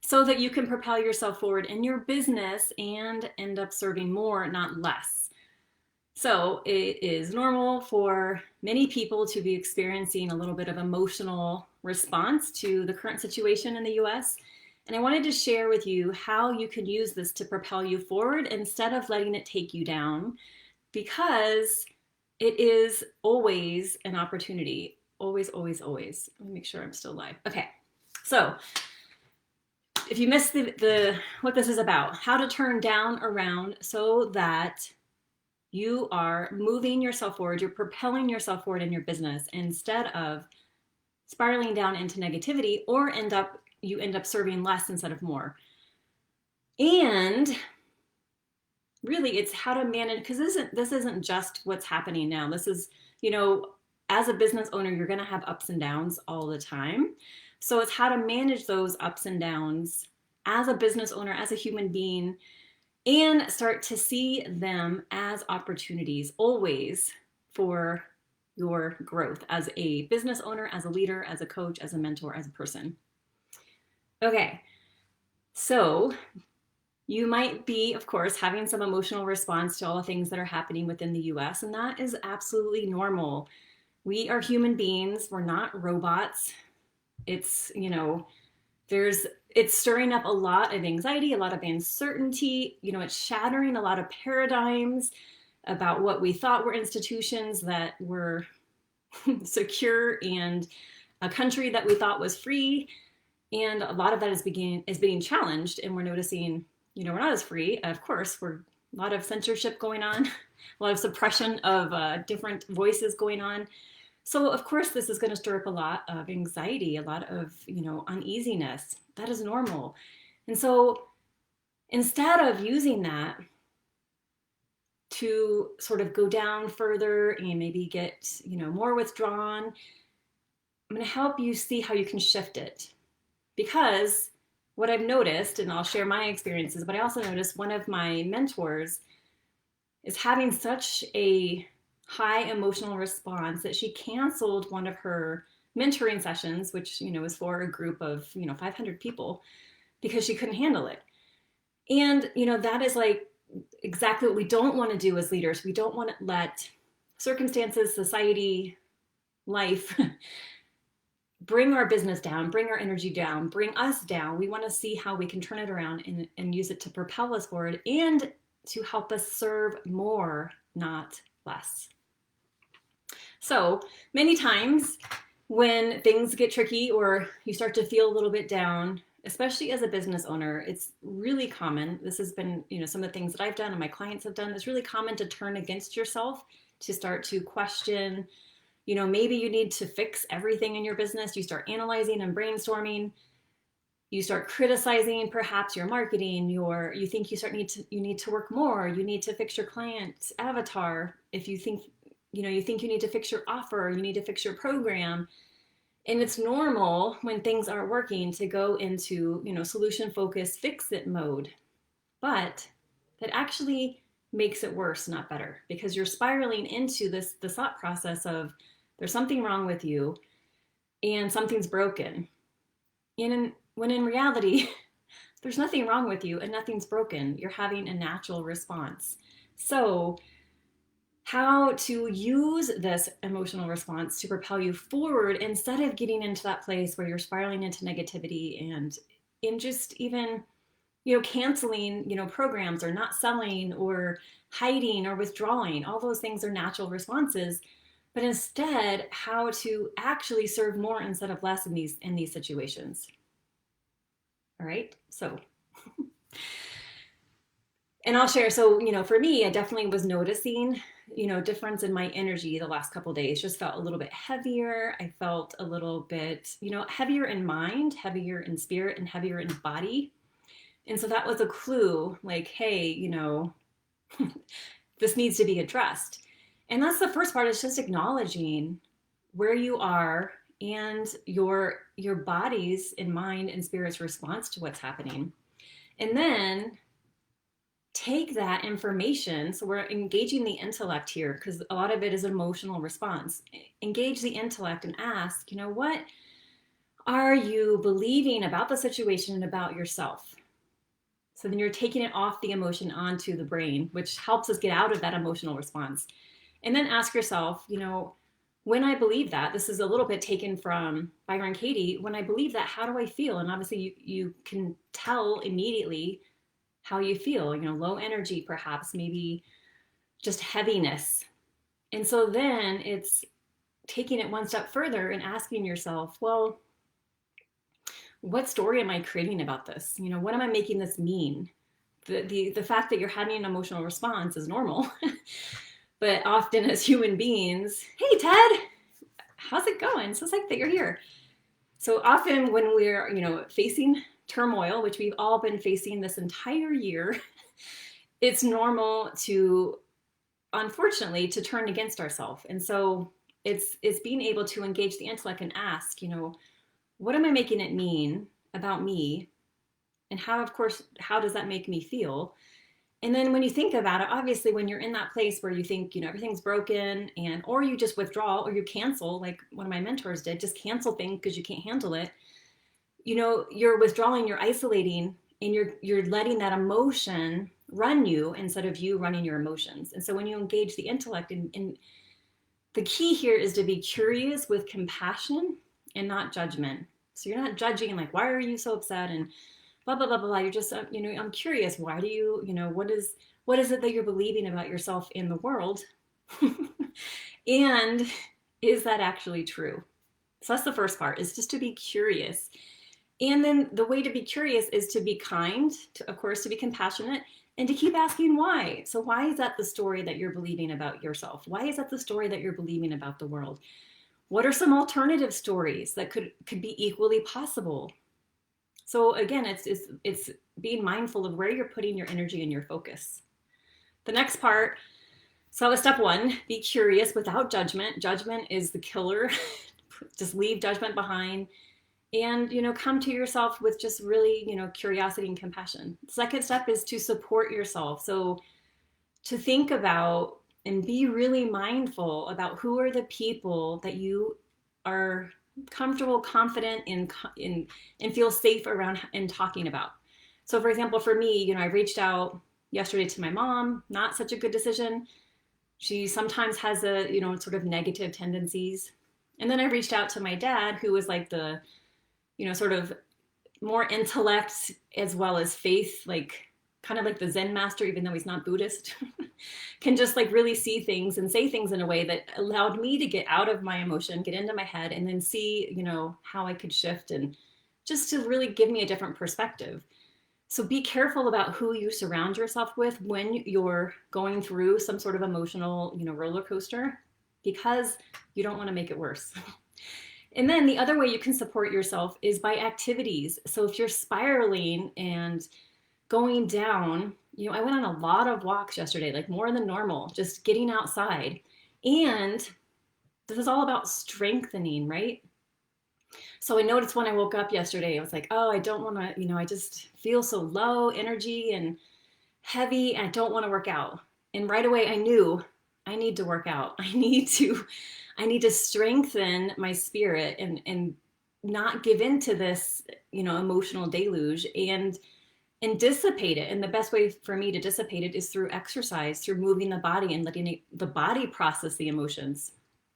so that you can propel yourself forward in your business and end up serving more, not less. So it is normal for many people to be experiencing a little bit of emotional response to the current situation in the US. And I wanted to share with you how you can use this to propel you forward instead of letting it take you down, because it is always an opportunity. Always, always, always. Let me make sure I'm still live. Okay. So if you missed the what this is about, how to turn down around so that you are moving yourself forward, you're propelling yourself forward in your business instead of spiraling down into negativity, or you end up serving less instead of more. And really, it's how to manage, because this isn't just what's happening now. This is, as a business owner, you're going to have ups and downs all the time. So it's how to manage those ups and downs as a business owner, as a human being, and start to see them as opportunities always for your growth as a business owner, as a leader, as a coach, as a mentor, as a person. Okay, so you might be, of course, having some emotional response to all the things that are happening within the US, and that is absolutely normal. We are human beings, we're not robots. It's, it's stirring up a lot of anxiety, a lot of uncertainty. It's shattering a lot of paradigms about what we thought were institutions that were secure and a country that we thought was free. And a lot of that is being challenged, and we're noticing, we're not as free. Of course, we're a lot of censorship going on, a lot of suppression of different voices going on. So of course, this is going to stir up a lot of anxiety, a lot of, uneasiness. That is normal. And so instead of using that to sort of go down further and maybe get, more withdrawn, I'm going to help you see how you can shift it. Because what I've noticed, and I'll share my experiences, but I also noticed one of my mentors is having such a high emotional response that she canceled one of her mentoring sessions, which, was for a group of, 500 people, because she couldn't handle it. And, that is like exactly what we don't want to do as leaders. We don't want to let circumstances, society, life bring our business down, bring our energy down, bring us down. We want to see how we can turn it around and use it to propel us forward and to help us serve more, not less. So many times when things get tricky or you start to feel a little bit down, especially as a business owner, it's really common. This has been, some of the things that I've done and my clients have done. It's really common to turn against yourself, to start to question, maybe you need to fix everything in your business. You start analyzing and brainstorming. You start criticizing perhaps your marketing, you think you need to work more, you need to fix your client's avatar. If you think you need to fix your offer, you need to fix your program. And it's normal when things aren't working to go into, solution focused, fix it mode. But that actually makes it worse, not better, because you're spiraling into this thought process of there's something wrong with you and something's broken. When in reality, there's nothing wrong with you and nothing's broken. You're having a natural response. So how to use this emotional response to propel you forward instead of getting into that place where you're spiraling into negativity and in just even, canceling, programs, or not selling, or hiding or withdrawing. All those things are natural responses, but instead how to actually serve more instead of less in these situations. All right. So and I'll share. So, for me, I definitely was noticing, difference in my energy the last couple of days. Just felt a little bit heavier. I felt a little bit, heavier in mind, heavier in spirit, and heavier in body. And so that was a clue, like, hey, this needs to be addressed. And that's the first part, is just acknowledging where you are and your body's and mind and spirit's response to what's happening. And then take that information. So we're engaging the intellect here, because a lot of it is an emotional response. Engage the intellect and ask, what are you believing about the situation and about yourself? So then you're taking it off the emotion onto the brain, which helps us get out of that emotional response. And then ask yourself, when I believe that, this is a little bit taken from Byron Katie, when I believe that, how do I feel? And obviously you can tell immediately how you feel, low energy, perhaps, maybe just heaviness. And so then it's taking it one step further and asking yourself, well, what story am I creating about this? What am I making this mean? The fact that you're having an emotional response is normal. But often as human beings, hey, Ted, how's it going? So psyched that you're here. So often when we're, facing turmoil, which we've all been facing this entire year, it's normal to, unfortunately, to turn against ourselves. And so it's being able to engage the intellect and ask, what am I making it mean about me? And how does that make me feel? And then when you think about it, obviously, when you're in that place where you think, everything's broken, or you just withdraw or you cancel, like one of my mentors did, just cancel things because you can't handle it. You're withdrawing, you're isolating, and you're letting that emotion run you instead of you running your emotions. And so when you engage the intellect, and the key here is to be curious with compassion and not judgment. So you're not judging like, why are you so upset? And blah, blah, blah, blah. You're just, I'm curious. Why do you, what is it that you're believing about yourself in the world? And is that actually true? So that's the first part, is just to be curious. And then the way to be curious is to be kind, of course, to be compassionate, and to keep asking why. So why is that the story that you're believing about yourself? Why is that the story that you're believing about the world? What are some alternative stories that could be equally possible? So again, it's being mindful of where you're putting your energy and your focus. The next part, so that was step one, be curious without judgment. Judgment is the killer. Just leave judgment behind, and come to yourself with just really curiosity and compassion. Second step is to support yourself. So to think about and be really mindful about who are the people that you are comfortable, confident in, and feel safe around in talking about. So for example, for me, I reached out yesterday to my mom. Not such a good decision. She sometimes has a sort of negative tendencies. And then I reached out to my dad, who was like the sort of more intellect as well as faith, like kind of like the Zen master, even though he's not Buddhist, can just like really see things and say things in a way that allowed me to get out of my emotion, get into my head, and then see, how I could shift, and just to really give me a different perspective. So be careful about who you surround yourself with when you're going through some sort of emotional, roller coaster, because you don't want to make it worse. And then the other way you can support yourself is by activities. So if you're spiraling and going down, I went on a lot of walks yesterday, like more than normal, just getting outside. And this is all about strengthening, right? So I noticed when I woke up yesterday, I was like, oh, I don't want to, I just feel so low energy and heavy, and I don't want to work out. And right away I knew I need to work out. I need to strengthen my spirit and not give into this, emotional deluge, and dissipate it. And the best way for me to dissipate it is through exercise, through moving the body and letting the body process the emotions.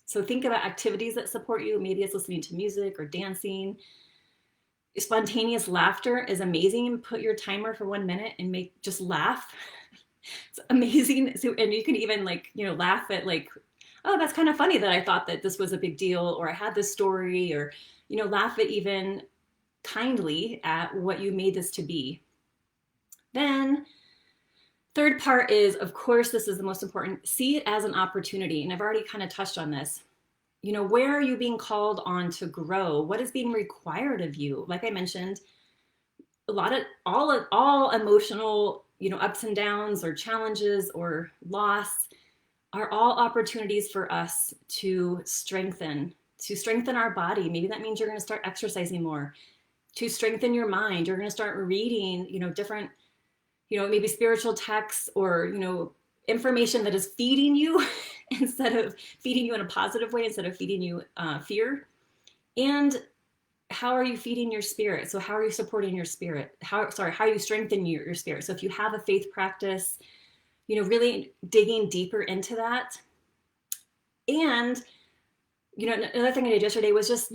So think about activities that support you. Maybe it's listening to music or dancing. Spontaneous laughter is amazing. Put your timer for 1 minute and just laugh. It's amazing. So, and you can even laugh at oh, that's kind of funny that I thought that this was a big deal, or I had this story, or, laugh at even kindly at what you made this to be. Then third part is, of course, this is the most important, see it as an opportunity. And I've already kind of touched on this. Where are you being called on to grow? What is being required of you? Like I mentioned, all emotional, ups and downs or challenges or loss are all opportunities for us to strengthen our body. Maybe that means you're going to start exercising more. To strengthen your mind, you're going to start reading, different, maybe spiritual texts, or, information that is feeding you instead of feeding you in a positive way, instead of feeding you fear. And how are you feeding your spirit? So how are you supporting your spirit? How are you strengthening your spirit? So if you have a faith practice, really digging deeper into that. And, another thing I did yesterday was just,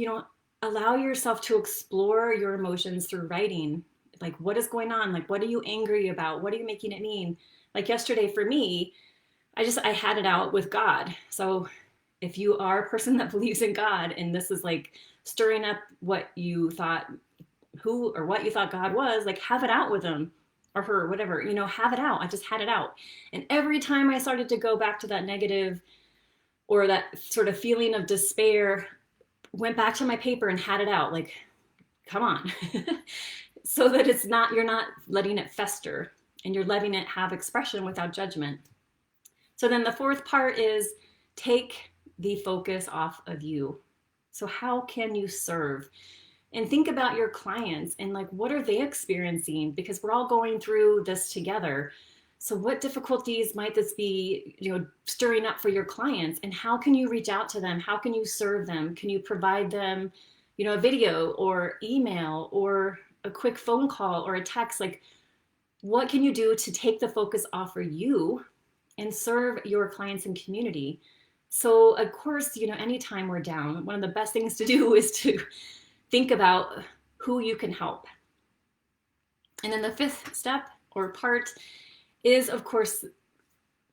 allow yourself to explore your emotions through writing. Like, what is going on? Like, what are you angry about? What are you making it mean? Like yesterday for me, I had it out with God. So if you are a person that believes in God and this is like stirring up what you thought what you thought God was, like have it out with him or her, whatever, have it out. I just had it out. And every time I started to go back to that negative or that sort of feeling of despair, went back to my paper and had it out. Like, come on. So that you're not letting it fester and you're letting it have expression without judgment. So then the fourth part is take the focus off of you. So how can you serve? And think about your clients and like, what are they experiencing? Because we're all going through this together. So what difficulties might this be, stirring up for your clients, and how can you reach out to them? How can you serve them? Can you provide them, a video or email or a quick phone call or a text? Like, what can you do to take the focus off of you and serve your clients and community? So of course, anytime we're down, one of the best things to do is to think about who you can help. And then the fifth step or part is, of course,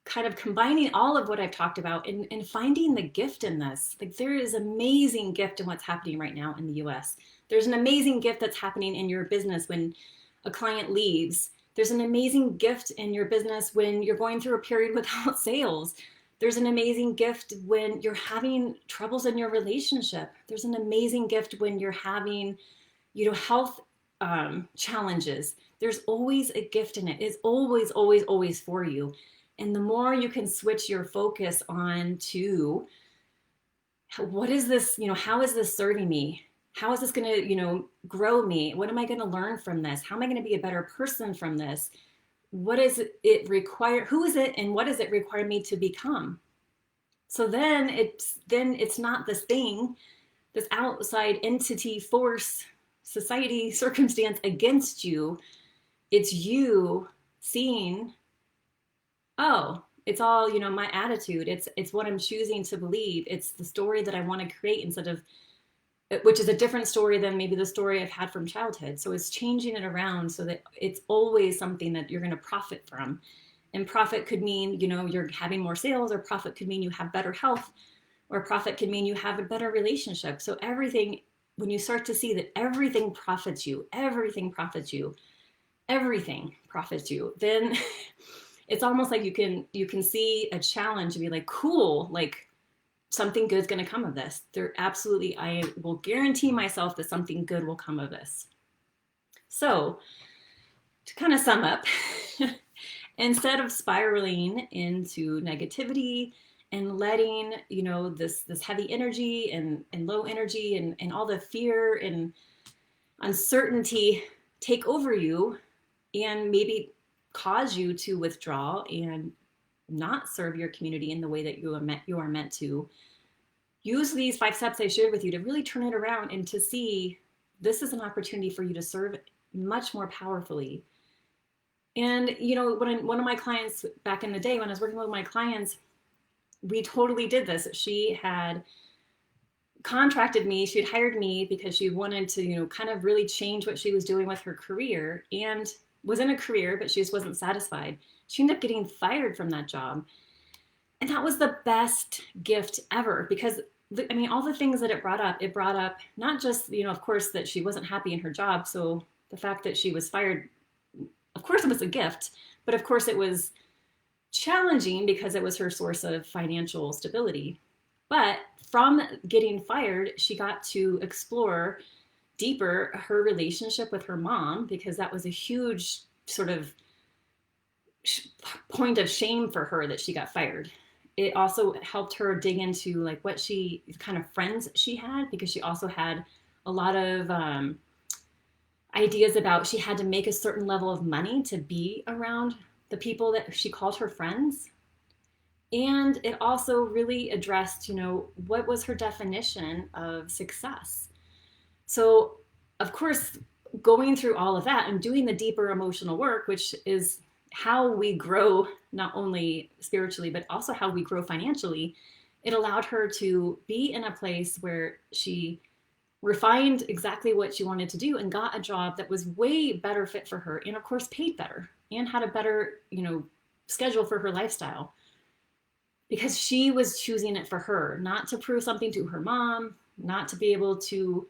kind of combining all of what I've talked about and finding the gift in this. Like, there is amazing gift in what's happening right now in the US. There's an amazing gift that's happening in your business when a client leaves. There's an amazing gift in your business when you're going through a period without sales. There's an amazing gift when you're having troubles in your relationship. There's an amazing gift when you're having, health challenges. There's always a gift in it. It's always, always, always for you. And the more you can switch your focus on to what is this, how is this serving me? How is this going to, grow me? What am I going to learn from this? How am I going to be a better person from this? What is it require? Who is it, and what does it require me to become? So then it's not this thing, this outside entity, force, society, circumstance against you. It's you seeing, oh, it's all, my attitude. It's what I'm choosing to believe. It's the story that I want to create instead of, which is a different story than maybe the story I've had from childhood. So it's changing it around so that it's always something that you're going to profit from. And profit could mean, you're having more sales, or profit could mean you have better health, or profit could mean you have a better relationship. So everything, when you start to see that everything profits you, everything profits you, everything profits you, then it's almost like you can see a challenge and be like, cool, like something good's going to come of this. I will guarantee myself that something good will come of this. So to kind of sum up, instead of spiraling into negativity and letting, this heavy energy and low energy and all the fear and uncertainty take over you and maybe cause you to withdraw and not serve your community in the way that you are meant to, use these 5 steps I shared with you to really turn it around and to see this is an opportunity for you to serve much more powerfully. And, when one of my clients back in the day, when I was working with my clients, we totally did this. She had contracted me, she had hired me because she wanted to, kind of really change what she was doing with her career, and was in a career, but she just wasn't satisfied. She ended up getting fired from that job. And that was the best gift ever, because all the things that it brought up not just, of course, that she wasn't happy in her job. So the fact that she was fired, of course it was a gift, but of course it was challenging because it was her source of financial stability. But from getting fired, she got to explore deeper her relationship with her mom, because that was a huge sort of point of shame for her that she got fired. It also helped her dig into like what kind of friends she had, because she also had a lot of ideas about she had to make a certain level of money to be around the people that she called her friends. And it also really addressed, what was her definition of success. So, of course, going through all of that and doing the deeper emotional work, which is how we grow, not only spiritually, but also how we grow financially, it allowed her to be in a place where she refined exactly what she wanted to do and got a job that was way better fit for her and of course paid better and had a better, schedule for her lifestyle because she was choosing it for her, not to prove something to her mom, not to be able to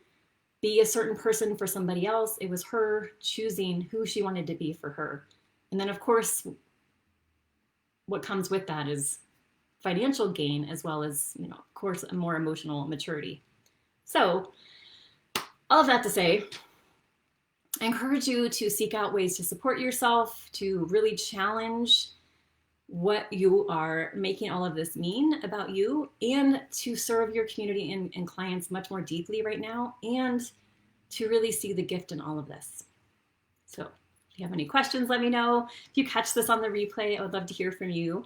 be a certain person for somebody else. It was her choosing who she wanted to be for her. And then, of course, what comes with that is financial gain as well as, of course, a more emotional maturity. So, all of that to say, I encourage you to seek out ways to support yourself, to really challenge what you are making all of this mean about you, and to serve your community and clients much more deeply right now, and to really see the gift in all of this. So if you have any questions, let me know. If you catch this on the replay, I would love to hear from you.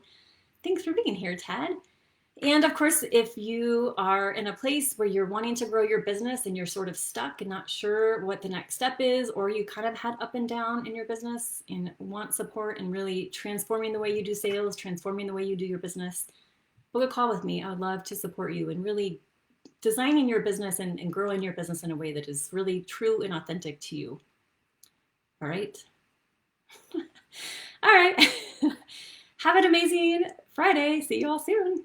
Thanks for being here, Ted. And of course, if you are in a place where you're wanting to grow your business and you're sort of stuck and not sure what the next step is, or you kind of had up and down in your business and want support in really transforming the way you do sales, transforming the way you do your business, book a call with me. I would love to support you in really designing your business and growing your business in a way that is really true and authentic to you. All right. All right. Have an amazing Friday. See you all soon.